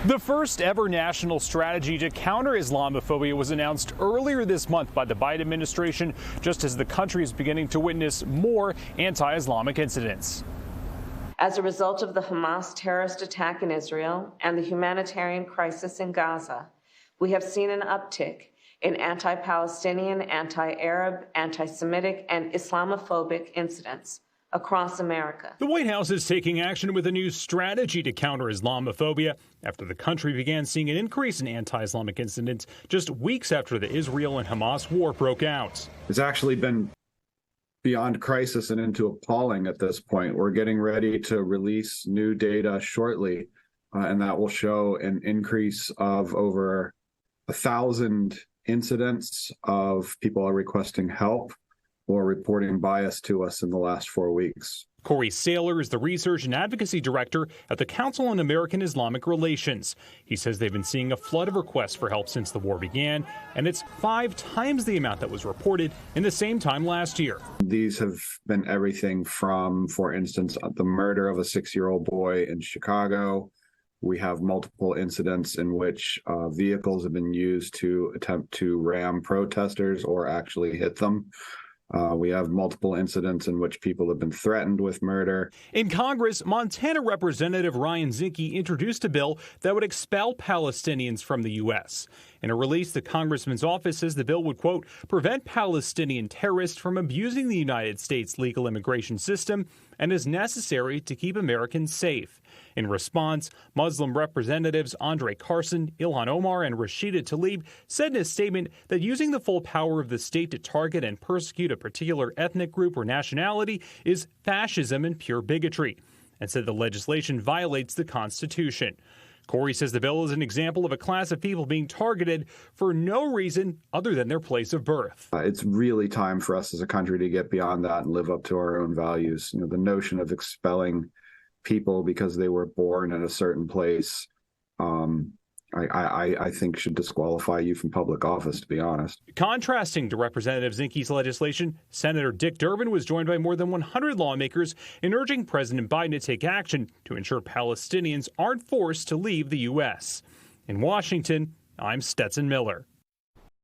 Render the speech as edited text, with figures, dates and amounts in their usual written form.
The first ever national strategy to counter Islamophobia was announced earlier this month by the Biden administration, just as the country is beginning to witness more anti-Islamic incidents. As a result of the Hamas terrorist attack in Israel and the humanitarian crisis in Gaza, we have seen an uptick in anti-Palestinian, anti-Arab, anti-Semitic, and Islamophobic incidents across America. The White House is taking action with a new strategy to counter Islamophobia after the country began seeing an increase in anti-Islamic incidents just weeks after the Israel and Hamas war broke out. It's actually been beyond crisis and into appalling at this point. We're getting ready to release new data shortly, and that will show an increase of over 1,000 incidents of people are requesting help or reporting bias to us in the last 4 weeks. Corey Saylor is the Research and Advocacy Director at the Council on American Islamic Relations. He says they've been seeing a flood of requests for help since the war began, and it's 5 times the amount that was reported in the same time last year. These have been everything from, for instance, the murder of a 6-year-old boy in Chicago. We have multiple incidents in which vehicles have been used to attempt to ram protesters or actually hit them. We have multiple incidents in which people have been threatened with murder. In Congress, Montana Representative Ryan Zinke introduced a bill that would expel Palestinians from the U.S. In a release, the congressman's office says the bill would, quote, prevent Palestinian terrorists from abusing the United States legal immigration system and is necessary to keep Americans safe. In response, Muslim representatives Andre Carson, Ilhan Omar, and Rashida Tlaib said in a statement that using the full power of the state to target and persecute a particular ethnic group or nationality is fascism and pure bigotry, and said the legislation violates the Constitution. Corey says the bill is an example of a class of people being targeted for no reason other than their place of birth. It's really time for us as a country to get beyond that and live up to our own values. The notion of expelling people because they were born in a certain place, I think should disqualify you from public office, to be honest. Contrasting to Representative Zinke's legislation, Senator Dick Durbin was joined by more than 100 lawmakers in urging President Biden to take action to ensure Palestinians aren't forced to leave the U.S. In Washington, I'm Stetson Miller.